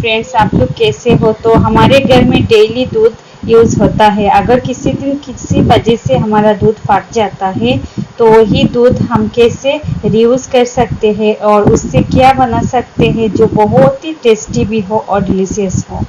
Friends, आप लोग कैसे हो। तो हमारे घर में डेली दूध यूज़ होता है। अगर किसी दिन किसी वजह से हमारा दूध फट जाता है तो वही दूध हम कैसे रीयूज़ कर सकते हैं और उससे क्या बना सकते हैं जो बहुत ही टेस्टी भी हो और डिलीशियस हो।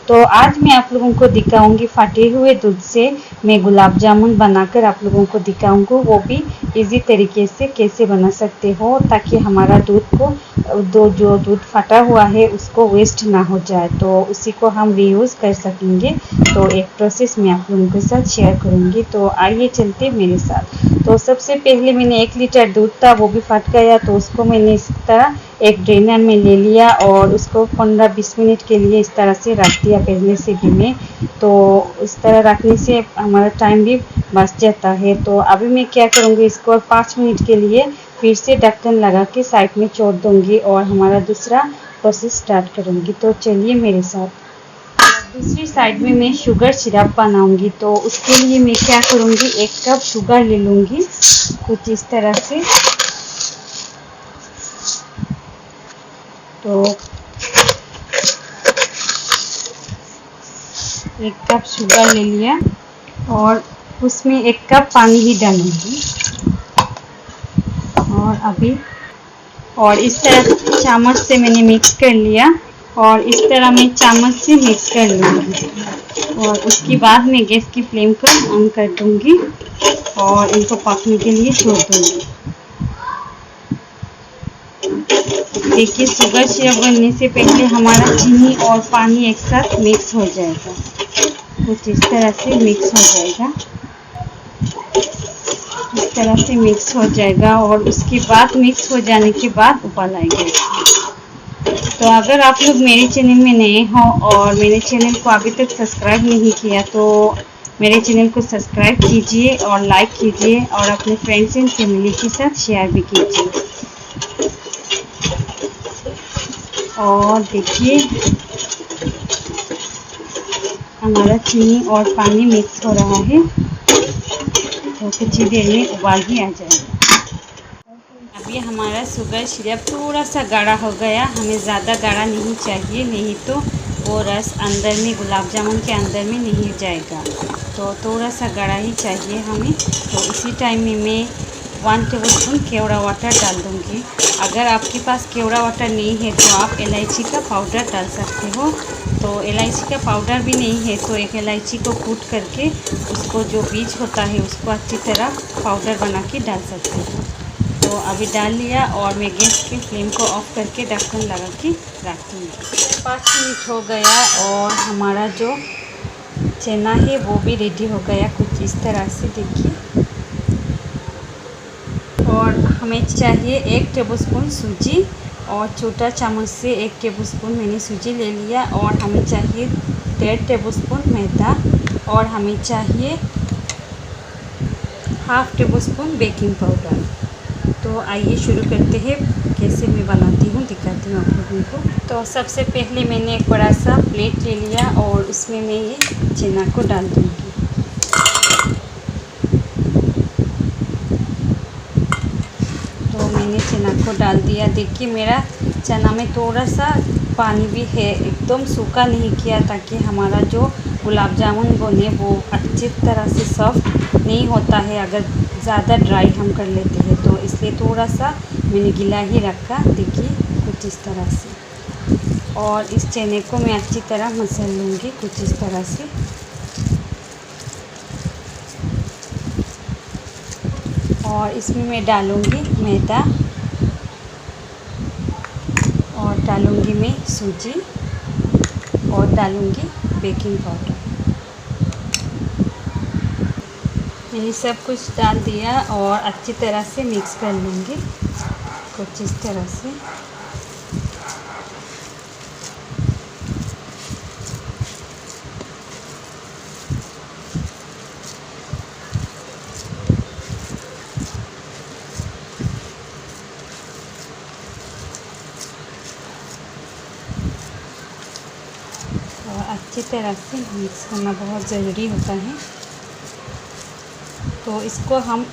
तो आज मैं आप लोगों को दिखाऊंगी फटे हुए दूध से मैं गुलाब जामुन बनाकर आप लोगों को दिखाऊंगी, वो भी इजी तरीके से कैसे बना सकते हो ताकि हमारा दूध को जो दूध फटा हुआ है उसको वेस्ट ना हो जाए, तो उसी को हम रीयूज़ कर सकेंगे। तो एक प्रोसेस मैं आप लोगों के साथ शेयर करूंगी, तो आइए चलते मेरे साथ। तो सबसे पहले मैंने 1 लीटर दूध था वो भी फट गया, तो उसको मैंने इस तरह एक ड्रेनर में ले लिया और उसको 15-20 मिनट के लिए इस तरह से रख दिया पहले से भी मैं। तो इस तरह रखने से हमारा टाइम भी बच जाता है। तो अभी मैं क्या करूँगी, इसको 5 मिनट के लिए फिर से ढक्कन लगा के साइड में छोड़ दूँगी और हमारा दूसरा प्रोसेस स्टार्ट करूँगी। तो चलिए मेरे साथ। दूसरी साइड में मैं शुगर सिरप बनाऊँगी, तो उसके लिए मैं क्या करूँगी, 1 कप शुगर ले लूँगी कुछ इस तरह से। तो 1 कप शुगर ले लिया और उसमें 1 कप पानी ही डालूँगी और इस तरह चामच से मैंने मिक्स कर लिया और इस तरह मैं चामच से मिक्स कर लूँगी और उसके बाद मैं गैस की फ्लेम को ऑन कर दूँगी और इनको पकने के लिए छोड़ दूँगी। देखिए शुगर सिरप बनने से पहले हमारा चीनी और पानी एक साथ मिक्स हो जाएगा, कुछ इस तरह से मिक्स हो जाएगा, इस तरह से मिक्स हो जाएगा और उसके बाद मिक्स हो जाने के बाद उबाल आएगा। तो अगर आप लोग मेरे चैनल में नए हो और मेरे चैनल को अभी तक सब्सक्राइब नहीं किया तो मेरे चैनल को सब्सक्राइब कीजिए और लाइक कीजिए और अपने फ्रेंड्स एंड फैमिली के साथ शेयर भी कीजिए। और देखिए हमारा चीनी और पानी मिक्स हो रहा है, तो कुछ ही देर में उबाल ही आ जाएगा। अभी हमारा शुगर सिरप थोड़ा सा गाढ़ा हो गया, हमें ज़्यादा गाढ़ा नहीं चाहिए, नहीं तो वो रस अंदर में गुलाब जामुन के अंदर में नहीं जाएगा। तो थोड़ा सा गाढ़ा ही चाहिए हमें। तो इसी टाइम में मैं 1 टेबलस्पून केवड़ा वाटर डाल दूँगी। अगर आपके पास केवड़ा वाटर नहीं है तो आप इलायची का पाउडर डाल सकते हो। तो इलायची का पाउडर भी नहीं है तो एक इलायची को कूट करके उसको जो बीज होता है उसको अच्छी तरह पाउडर बना के डाल सकते हो। तो अभी डाल लिया और मैं गैस की फ्लेम को ऑफ करके ढक्कन लगा के रख दूँगी। 5 मिनट हो गया और हमारा जो चना है वो भी रेडी हो गया कुछ इस तरह से, देखिए। और हमें चाहिए 1 टेबलस्पून सूजी और छोटा चम्मच से 1 टेबलस्पून मैंने सूजी ले लिया और हमें चाहिए 1.5 टेबलस्पून मैदा और हमें चाहिए 1/2 टेबलस्पून बेकिंग पाउडर। तो आइए शुरू करते हैं, कैसे मैं बनाती हूँ दिखाती हूँ आप लोगों को। तो सबसे पहले मैंने एक बड़ा सा प्लेट ले लिया और उसमें मैं ये चना को डाल दूँगी। तो मैंने चना को डाल दिया। देखिए मेरा चना में थोड़ा सा पानी भी है, एकदम सूखा नहीं किया ताकि हमारा जो गुलाब जामुन बने वो अच्छी तरह से सॉफ्ट नहीं होता है अगर ज़्यादा ड्राई हम कर लेते हैं, तो इसलिए थोड़ा सा मैंने गीला ही रखा। देखिए कुछ इस तरह से और इस चने को मैं अच्छी तरह मसल लूँगी कुछ इस तरह से। और इसमें मैं डालूँगी मैदा और डालूँगी मैं सूजी और डालूँगी बेकिंग पाउडर। मैंने सब कुछ डाल दिया और अच्छी तरह से मिक्स कर लूँगी कुछ इस तरह से। और अच्छी तरह से मिक्स करना बहुत ज़रूरी होता है। तो इसको हम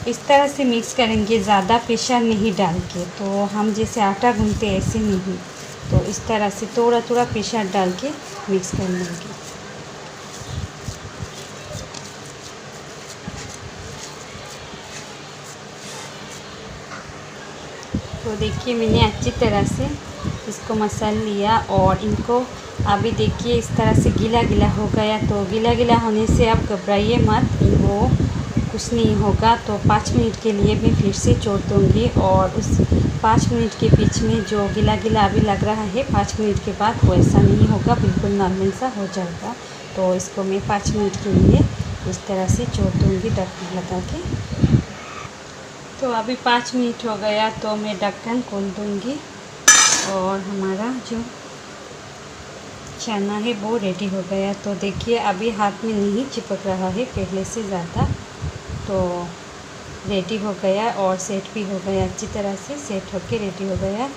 इस तरह से मिक्स करेंगे, ज़्यादा प्रेशर नहीं डाल के। तो हम जैसे आटा गूँथते ऐसे नहीं, तो इस तरह से थोड़ा थोड़ा प्रेशर डाल के मिक्स कर लेंगे। तो देखिए मैंने अच्छी तरह से इसको मसल लिया और इनको अभी देखिए इस तरह से गीला गीला हो गया। तो गीला गीला होने से आप घबराइए मत, वो कुछ नहीं होगा। तो 5 मिनट के लिए मैं फिर से छोड़ दूँगी और उस 5 मिनट के बीच में जो गीला गीला अभी लग रहा है 5 मिनट के बाद वो ऐसा नहीं होगा, बिल्कुल नॉर्मल सा हो जाएगा। तो इसको मैं 5 मिनट के लिए इस तरह से छोड़ दूँगी ढक्कन लगा के। तो अभी 5 मिनट हो गया तो मैं ढक्कन खोल दूँगी और हमारा जो चना है वो रेडी हो गया। तो देखिए अभी हाथ में नहीं चिपक रहा है पहले से ज़्यादा, तो रेडी हो गया और सेट भी हो गया, अच्छी तरह से सेट होके रेडी हो गया।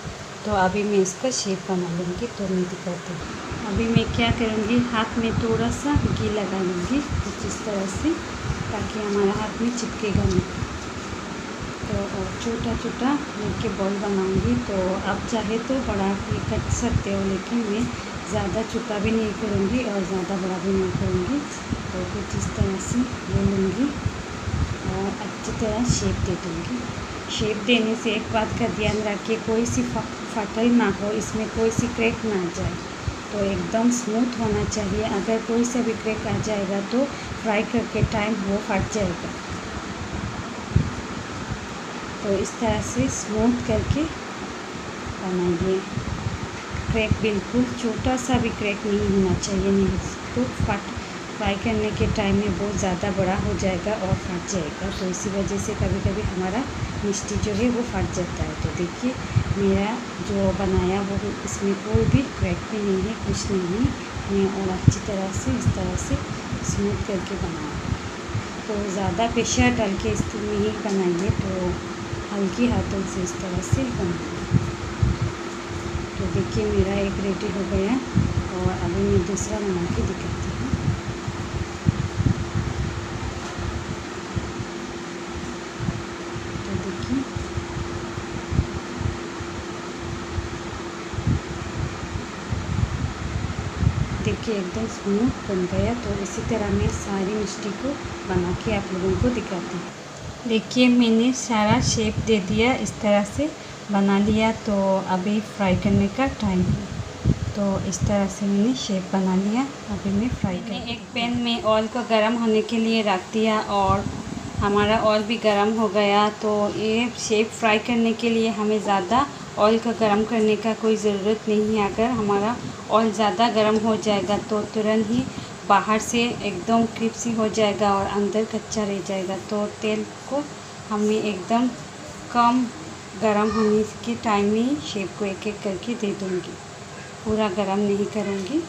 तो अभी मैं इसका शेप बना लूँगी। तो मैं दिखाती हूँ। अभी मैं क्या करूँगी, हाथ में थोड़ा सा घी लगा लूँगी कुछ इस तरह से, ताकि हमारा हाथ में चिपकेगा नहीं। तो छोटा छोटा लेके बॉल बनाऊंगी। तो आप चाहे तो बड़ा भी कट सकते हो, लेकिन मैं ज़्यादा छोटा भी नहीं करूँगी और ज़्यादा बड़ा भी नहीं करूँगी। तो कुछ इस तरह से ले लूँगी और अच्छी तरह शेप दे दूँगी। शेप देने से एक बात का ध्यान रखिए, कोई सी फटल ना हो, इसमें कोई सी क्रैक ना जाए। तो एकदम स्मूथ होना चाहिए। अगर कोई सा भी क्रैक आ जाएगा तो फ्राई करके टाइम वो फट जाएगा। तो इस तरह से स्मूथ करके बनाइए। क्रैक बिल्कुल छोटा सा भी क्रैक नहीं होना चाहिए, नहीं तो फ्राई करने के टाइम में बहुत ज़्यादा बड़ा हो जाएगा और फट जाएगा। तो इसी वजह से कभी कभी हमारा मिष्टी जो है वो फट जाता है। तो देखिए मेरा जो बनाया वो इसमें कोई भी क्रैक भी नहीं है, कुछ नहीं है। मैं और अच्छी तरह से इस तरह से स्मूथ करके बनाया। तो ज़्यादा प्रेशर डाल के इसमें ही बनाइए, तो हल्की हाथों से इस तरह से बनाइए। तो देखिए मेरा एक रेडी हो गया और अभी मैं दूसरा बना के दिखाती हूँ। तो देखिए एकदम स्मूथ बन गया। तो इसी तरह मैं सारी मिष्टी को बना के आप लोगों को दिखाती हूँ। देखिए मैंने सारा शेप दे दिया, इस तरह से बना लिया। तो अभी फ्राई करने का टाइम है। तो इस तरह से मैंने शेप बना लिया। अभी मैं फ्राई करने एक पैन में ऑयल को गर्म होने के लिए रख दिया और हमारा ऑयल भी गर्म हो गया। तो ये शेप फ्राई करने के लिए हमें ज़्यादा ऑयल को गर्म करने का कोई ज़रूरत नहीं है। अगर हमारा ऑयल ज़्यादा गर्म हो जाएगा तो तुरंत ही बाहर से एकदम क्रिस्पी हो जाएगा और अंदर कच्चा रह जाएगा। तो तेल को हमें एकदम कम गरम होने के टाइम में शेप को एक एक करके दे दूँगी, पूरा गरम नहीं करूँगी।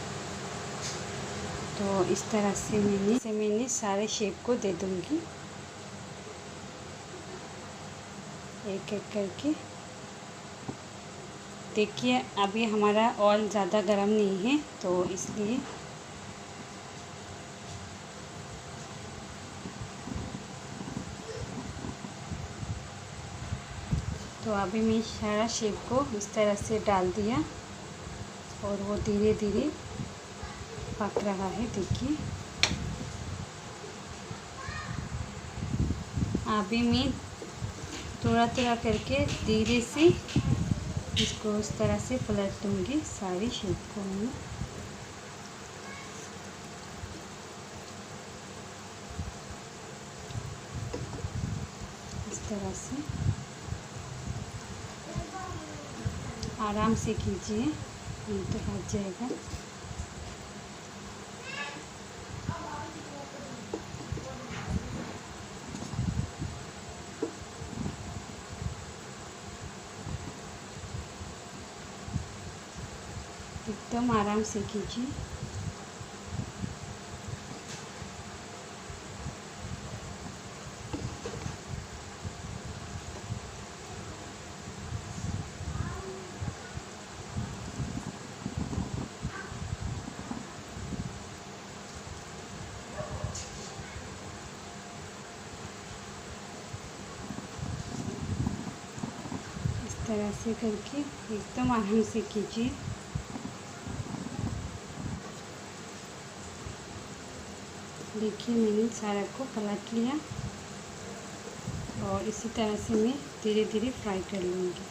तो इस तरह से मैंने सारे शेप को दे दूँगी एक एक करके। देखिए अभी हमारा ऑयल ज़्यादा गरम नहीं है, तो इसलिए तो अभी मैं सारा शेप को इस तरह से डाल दिया और वो धीरे धीरे पक रहा है। देखिए अभी मैं थोड़ा थोड़ा करके धीरे से इसको इस तरह से पलट दूँगी सारी शेप को मैं। इस तरह से आराम से कीजिए, नहीं तो हट जाएगा। एकदम आराम से कीजिए। तरह से करके एकदम आराम से कीजिए। देखिए मैंने सारा को पलट लिया और इसी तरह से मैं धीरे धीरे फ्राई कर लूँगी।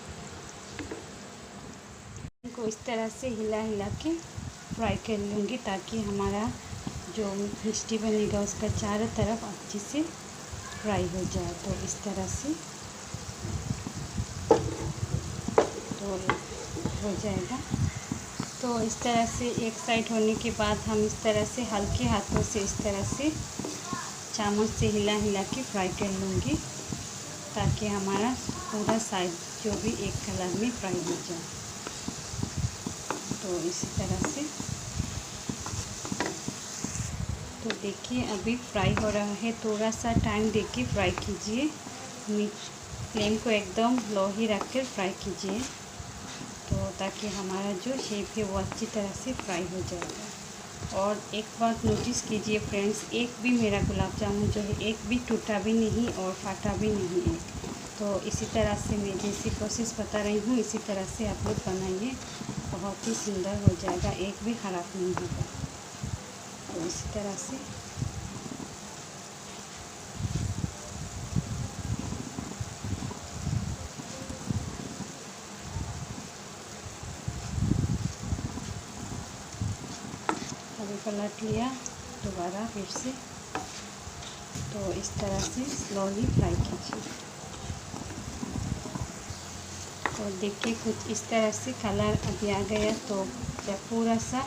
इनको इस तरह से हिला हिला के फ्राई कर लूँगी ताकि हमारा जो मिष्टी बनेगा उसका चारों तरफ अच्छे से फ्राई हो जाए। तो इस तरह से तो हो जाएगा। तो इस तरह से एक साइड होने के बाद हम इस तरह से हल्के हाथों से इस तरह से चामच से हिला हिला के फ्राई कर लूँगी ताकि हमारा पूरा साइड जो भी एक कलर में फ्राई हो जाए। तो इसी तरह से तो देखिए अभी फ्राई हो रहा है। थोड़ा सा टाइम देके फ्राई कीजिए। फ्लेम को एकदम लो ही रख कर फ्राई कीजिए तो ताकि हमारा जो शेप है वो अच्छी तरह से फ्राई हो जाएगा। और एक बात नोटिस कीजिए फ्रेंड्स, एक भी मेरा गुलाब जामुन जो है एक भी टूटा भी नहीं और फाटा भी नहीं है। तो इसी तरह से मैं जैसी प्रोसेस बता रही हूँ इसी तरह से आप लोग बनाइए, बहुत ही सुंदर हो जाएगा, एक भी ख़राब नहीं होगा। तो इसी तरह से अभी पलट लिया दोबारा फिर से। तो इस तरह से स्लोली फ्राई कीजिए। और देखिए कुछ इस तरह से कलर अभी आ गया। तो जब पूरा सा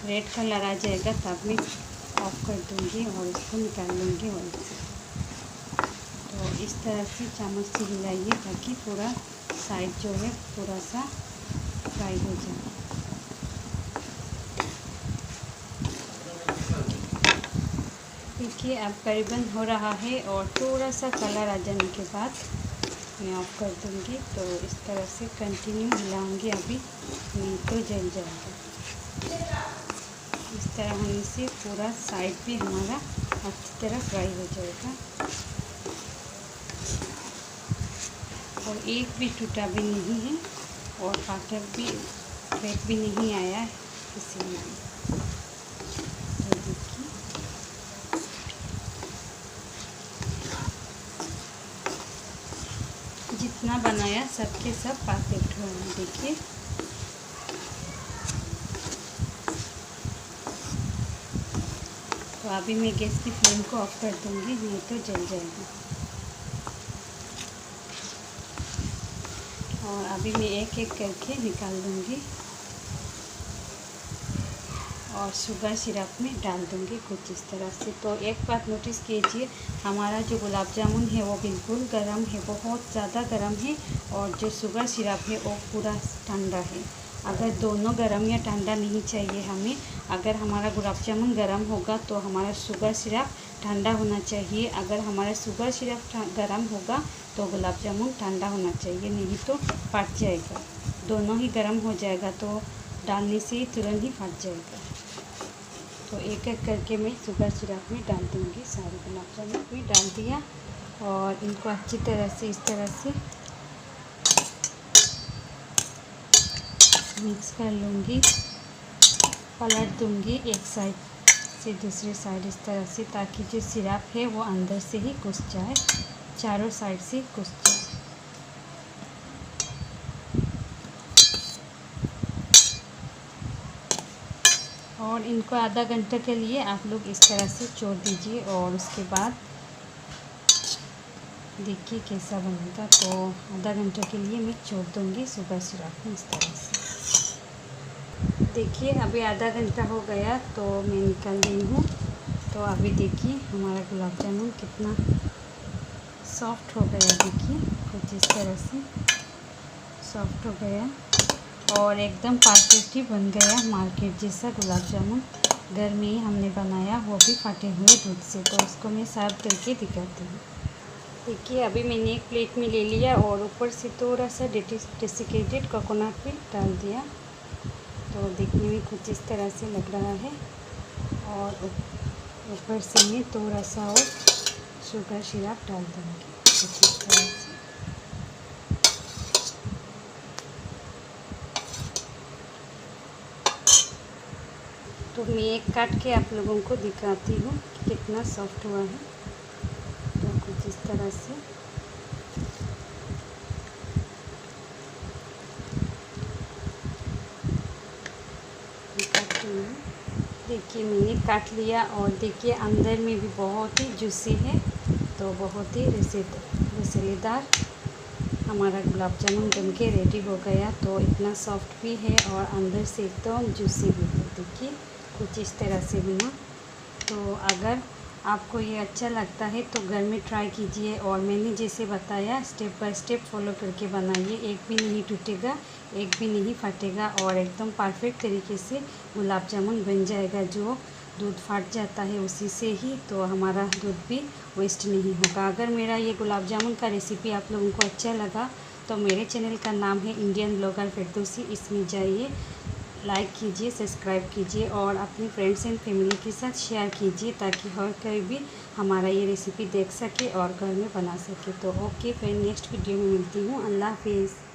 रेड कलर आ जाएगा तब मैं ऑफ कर दूंगी और इसको निकाल लूँगी ऑयल से। तो इस तरह से चामच से हिलाइए ताकि पूरा साइड जो है पूरा सा फ्राई हो जाए। देखिए अब करीबन हो रहा है और थोड़ा सा कलर आ जाने के बाद मैं ऑफ कर दूंगी। तो इस तरह से कंटिन्यू हिलाऊंगी अभी, नहीं तो जल जाएगा। इस तरह होने से पूरा साइड भी हमारा अच्छी तरह फ्राई हो जाएगा और एक भी टूटा भी नहीं है और फाटा भी क्रैक भी नहीं आया है इसीलिए। तो देखिए जितना बनाया सबके सब परफेक्ट हुए हैं। देखिए तो अभी मैं गैस की फ्लेम को ऑफ कर दूंगी, नहीं तो जल जाएगा। और अभी मैं एक एक करके निकाल दूंगी और शुगर सिरप में डाल दूंगी कुछ इस तरह से। तो एक बात नोटिस कीजिए, हमारा जो गुलाब जामुन है वो बिल्कुल गर्म है, बहुत ज़्यादा गर्म है और जो शुगर सिरप है वो पूरा ठंडा है। अगर दोनों गर्म या ठंडा नहीं चाहिए हमें, अगर हमारा गुलाब जामुन गर्म होगा तो हमारा शुगर सिरप ठंडा होना चाहिए। अगर हमारा शुगर सिरप गर्म होगा तो गुलाब जामुन ठंडा होना चाहिए, नहीं तो फट जाएगा। दोनों ही गर्म हो जाएगा तो डालने से ही तुरंत ही फट जाएगा। तो एक एक करके मैं शुगर सिरप में डाल दूँगी। सारे गुलाब जामुन भी डाल दिया और इनको अच्छी तरह से इस तरह से मिक्स कर लूँगी, पलट दूँगी एक साइड से दूसरी साइड इस तरह से, ताकि जो सिरप है वो अंदर से ही घुस जाए, चारों साइड से घुस जाए। और इनको आधा घंटे के लिए आप लोग इस तरह से छोड़ दीजिए और उसके बाद देखिए कैसा बनेगा। तो आधा घंटे के लिए मैं छोड़ दूँगी शुगर सिरप में इस तरह से। देखिए अभी आधा घंटा हो गया तो मैं निकाल रही हूँ। तो अभी देखिए हमारा गुलाब जामुन कितना सॉफ्ट हो गया। देखिए कुछ इस तरह से सॉफ्ट हो गया और एकदम परफेक्ट ही बन गया, मार्केट जैसा गुलाब जामुन। घर में ही हमने बनाया, वो भी फटे हुए दूध से। तो उसको मैं सर्व करके दिखाती हूँ। देखिए अभी मैंने एक प्लेट में ले लिया और ऊपर से थोड़ा सा डेसिकेटेड कोकोनट भी डाल दिया। तो देखने में कुछ इस तरह से लग रहा है और ऊपर से मैं थोड़ा सा और शुगर सिरप डाल दूँगी कुछ इस तरह से। तो मैं एक काट के आप लोगों को दिखाती हूँ कि कितना सॉफ्ट हुआ है। तो कुछ इस तरह से काटती हूँ। देखिए मैंने काट लिया और देखिए अंदर में भी बहुत ही जूसी है, तो बहुत ही रसीलेदार हमारा गुलाब जामुन बन के रेडी हो गया। तो इतना सॉफ्ट भी है और अंदर से एकदम जूसी भी है। देखिए कुछ इस तरह से बना। तो अगर आपको ये अच्छा लगता है तो घर में ट्राई कीजिए और मैंने जैसे बताया स्टेप बाय स्टेप फॉलो करके बनाइए। एक भी नहीं टूटेगा, एक भी नहीं फटेगा और एकदम परफेक्ट तरीके से गुलाब जामुन बन जाएगा। जो दूध फाट जाता है उसी से ही, तो हमारा दूध भी वेस्ट नहीं होगा। अगर मेरा ये गुलाब जामुन का रेसिपी आप लोगों को अच्छा लगा तो मेरे चैनल का नाम है इंडियन ब्लॉगर फिरदौसी। इसमें जाइए, लाइक कीजिए, सब्सक्राइब कीजिए और अपनी फ्रेंड्स एंड फैमिली के साथ शेयर कीजिए ताकि हर कोई भी हमारा ये रेसिपी देख सके और घर में बना सके। तो ओके फ्रेंड, नेक्स्ट वीडियो में मिलती हूँ। अल्लाह हाफिज़।